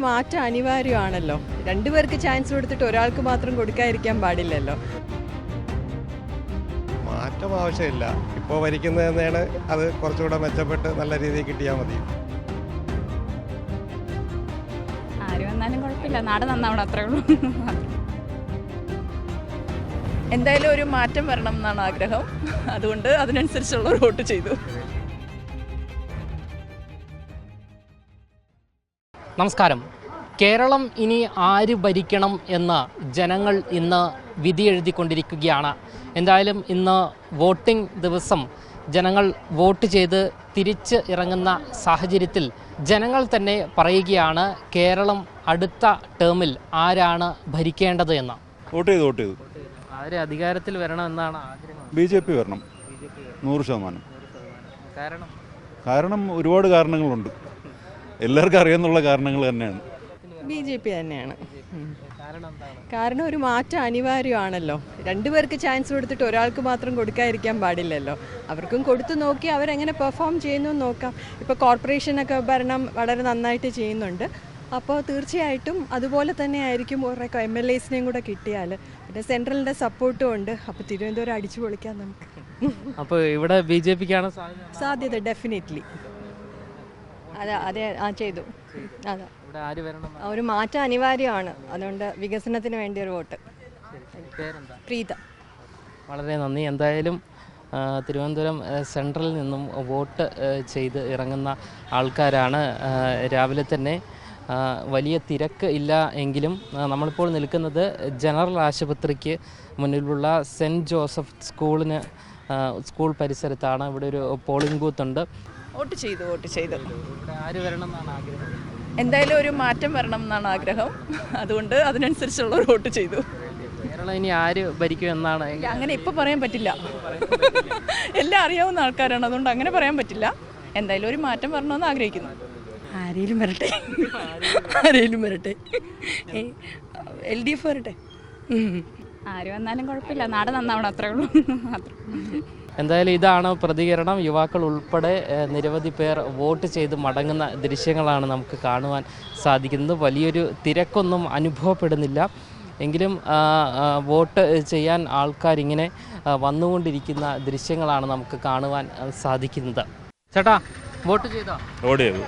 മാറ്റം അനിവാര്യമാണല്ലോ. രണ്ടുപേർക്ക് ചാൻസ് കൊടുത്തിട്ട് ഒരാൾക്ക് മാത്രം കൊടുക്കാതിരിക്കാൻ പാടില്ലല്ലോ. മാറ്റം ആവശ്യമില്ല. ഇപ്പോൾ ഭരിക്കുന്നത് തന്നെയാണ് അത് കുറച്ചുകൂടെ മെച്ചപ്പെട്ട് നല്ല രീതിയിൽ കിട്ടിയാൽ മതി. ആര് വന്നാലും കുഴപ്പമില്ല, നാട് നന്നാവണം, അത്രേ ഉള്ളൂ. എന്തായാലും ഒരു മാറ്റം വരണം എന്നാണ് ആഗ്രഹം. അതുകൊണ്ട് അതിനനുസരിച്ചുള്ള ഒരു വോട്ട് ചെയ്തു. നമസ്കാരം. കേരളം ഇനി ആര് ഭരിക്കണം എന്ന് ജനങ്ങൾ ഇന്ന് വിധി എഴുതിക്കൊണ്ടിരിക്കുകയാണ്. എന്തായാലും ഇന്ന് വോട്ടിംഗ് ദിവസം ജനങ്ങൾ വോട്ട് ചെയ്ത് തിരിച്ച് ഇറങ്ങുന്ന സാഹചര്യത്തിൽ ജനങ്ങൾ തന്നെ പറയുകയാണ് കേരളം അടുത്ത ടേമിൽ ആരാണ് ഭരിക്കേണ്ടത് എന്ന്. വോട്ട് ചെയ്തു ആര് അധികാരത്തിൽ വരണം എന്നാണ് ആഗ്രഹം? BJP വരണം 100%. കാരണം ഒരുപാട് കാരണങ്ങളുണ്ട്. എല്ലാവർക്കും അറിയാന്നുള്ള കാരണങ്ങൾ തന്നെയാണ്. BJP തന്നെയാണ്. കാരണം ഒരു മാറ്റം അനിവാര്യമാണല്ലോ. രണ്ടുപേർക്ക് ചാൻസ് കൊടുത്തിട്ട് ഒരാൾക്ക് മാത്രം കൊടുക്കാതിരിക്കാൻ പാടില്ലല്ലോ. അവർക്കും കൊടുത്തു നോക്കി അവരെങ്ങനെ പെർഫോം ചെയ്യുന്നു നോക്കാം. ഇപ്പോൾ കോർപ്പറേഷനൊക്കെ ഭരണം വളരെ നന്നായിട്ട് ചെയ്യുന്നുണ്ട്. അപ്പോൾ തീർച്ചയായിട്ടും അതുപോലെ തന്നെ ആയിരിക്കും കുറേ MLAസിനെയും കൂടെ കിട്ടിയാൽ. പിന്നെ സെൻട്രലിൻ്റെ സപ്പോർട്ടും ഉണ്ട്. അപ്പോൾ തിരുവനന്തപുരം അടിച്ചു പൊളിക്കാം നമുക്ക്. അപ്പോൾ ഇവിടെ BJPക്കാണ് സാധ്യത ഡെഫിനറ്റ്ലി. അതെ ചെയ്തു. അതെ, ഒരു മാറ്റം അനിവാര്യമാണ്. അതുകൊണ്ട് വികസനത്തിന് വേണ്ടി ഒരു വോട്ട്. പ്രീത. വളരെ നന്ദി. എന്തായാലും തിരുവനന്തപുരം സെൻട്രലിൽ നിന്നും വോട്ട് ചെയ്ത് ഇറങ്ങുന്ന ആൾക്കാരാണ്. രാവിലെ തന്നെ വലിയ തിരക്ക് ഇല്ല എങ്കിലും നമ്മളിപ്പോൾ നിൽക്കുന്നത് ജനറൽ ആശുപത്രിക്ക് മുന്നിലുള്ള സെൻറ്റ് ജോസഫ് സ്കൂൾ പരിസരത്താണ്. ഇവിടെ ഒരു പോളിംഗ് ബൂത്ത് ഉണ്ട്. വോട്ട് ചെയ്തു. ആര് വരണം എന്നാണ് ആഗ്രഹം? എന്തായാലും ഒരു മാറ്റം വരണം എന്നാണ് ആഗ്രഹം. അതുകൊണ്ട് അതിനനുസരിച്ചുള്ള ഒരു വോട്ട് ചെയ്തു. കേരളം ഇനി ആര് ഭരിക്കും എന്നാണ്? അങ്ങനെ ഇപ്പോൾ പറയാൻ പറ്റില്ല. എല്ലാം അറിയാവുന്ന ആൾക്കാരാണ്, അതുകൊണ്ട് അങ്ങനെ പറയാൻ പറ്റില്ല. എന്തായാലും ഒരു മാറ്റം വരണമെന്ന് ആഗ്രഹിക്കുന്നു. ആരേലും വരട്ടെ. LDF വരട്ടെ. ആര് വന്നാലും കുഴപ്പമില്ല, നാട് നന്നാവണം, അത്രേ ഉള്ളൂ. എന്തായാലും ഇതാണ് പ്രതികരണം. യുവാക്കൾ ഉൾപ്പെടെ നിരവധി പേർ വോട്ട് ചെയ്ത് മടങ്ങുന്ന ദൃശ്യങ്ങളാണ് നമുക്ക് കാണുവാൻ സാധിക്കുന്നത്. വലിയൊരു തിരക്കൊന്നും അനുഭവപ്പെടുന്നില്ല. എങ്കിലും വോട്ട് ചെയ്യാൻ ആൾക്കാരിങ്ങനെ വന്നുകൊണ്ടിരിക്കുന്ന ദൃശ്യങ്ങളാണ് നമുക്ക് കാണുവാൻ സാധിക്കുന്നത്. ചേട്ടാ, വോട്ട് ചെയ്തോ? വോട്ട് ചെയ്തു.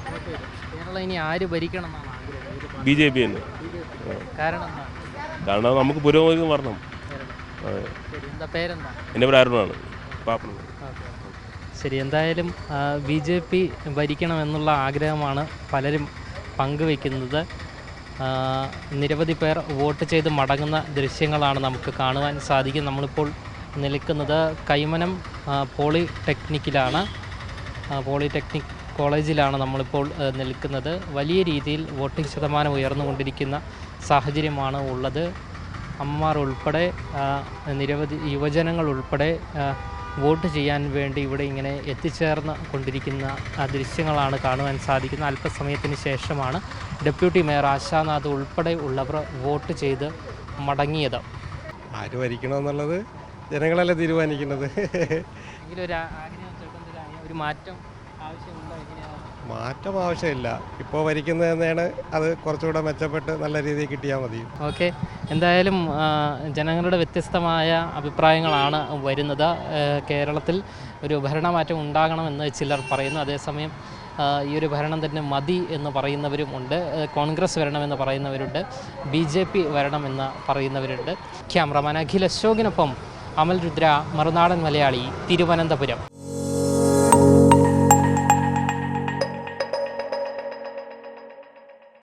കേരളം ഇനി ആര് ഭരിക്കണം എന്നാണ് ആഗ്രഹം? BJP തന്നെ. കാരണം നമുക്ക് പുരോഗതി വരണം. എന്താ പേരെന്താ? എൻ്റെ പേര് അരുണാണ്. ശരി. എന്തായാലും BJP ഭരിക്കണമെന്നുള്ള ആഗ്രഹമാണ് പലരും പങ്കുവയ്ക്കുന്നത്. നിരവധി പേർ വോട്ട് ചെയ്ത് മടങ്ങുന്ന ദൃശ്യങ്ങളാണ് നമുക്ക് കാണുവാൻ സാധിക്കും. നമ്മളിപ്പോൾ നിൽക്കുന്നത് കൈമനം പോളിടെക്നിക്കിലാണ്. പോളിടെക്നിക് കോളേജിലാണ് നമ്മളിപ്പോൾ നിൽക്കുന്നത്. വലിയ രീതിയിൽ വോട്ടിംഗ് ശതമാനം ഉയർന്നുകൊണ്ടിരിക്കുന്ന സാഹചര്യമാണ് ഉള്ളത്. അമ്മമാർ ഉൾപ്പെടെ നിരവധി യുവജനങ്ങൾ ഉൾപ്പെടെ വോട്ട് ചെയ്യാൻ വേണ്ടി ഇവിടെ ഇങ്ങനെ എത്തിച്ചേർന്ന് കൊണ്ടിരിക്കുന്ന ദൃശ്യങ്ങളാണ് കാണുവാൻ സാധിക്കുന്നത്. അല്പസമയത്തിന് ശേഷമാണ് ഡെപ്യൂട്ടി മേയർ ആശാനാഥ് ഉൾപ്പെടെ ഉള്ളവർ വോട്ട് ചെയ്ത് മടങ്ങിയത്. ആര് ഭരിക്കണമെന്നുള്ളത് ജനങ്ങളല്ലേ തീരുമാനിക്കുന്നത്. ഒരു മാറ്റം ആവശ്യമുണ്ടോ? എങ്ങനെയാണ്? മാറ്റം ആവശ്യമില്ല. ഇപ്പോൾ ഭരിക്കുന്നത് തന്നെയാണ് അത് കുറച്ചുകൂടെ മെച്ചപ്പെട്ട് നല്ല രീതിയിൽ കിട്ടിയാൽ മതി. ഓക്കെ. എന്തായാലും ജനങ്ങളുടെ വ്യത്യസ്തമായ അഭിപ്രായങ്ങളാണ് വരുന്നത്. കേരളത്തിൽ ഒരു ഭരണമാറ്റം ഉണ്ടാകണമെന്ന് ചിലർ പറയുന്നു. അതേസമയം ഈ ഒരു ഭരണം തന്നെ മതി എന്ന് പറയുന്നവരും ഉണ്ട്. കോൺഗ്രസ് വരണമെന്ന് പറയുന്നവരുണ്ട്. BJP വരണമെന്ന് പറയുന്നവരുണ്ട്. ക്യാമറമാൻ അഖിൽ അശോകിനൊപ്പം അമൽ രുദ്ര, മറുനാടൻ മലയാളി, തിരുവനന്തപുരം.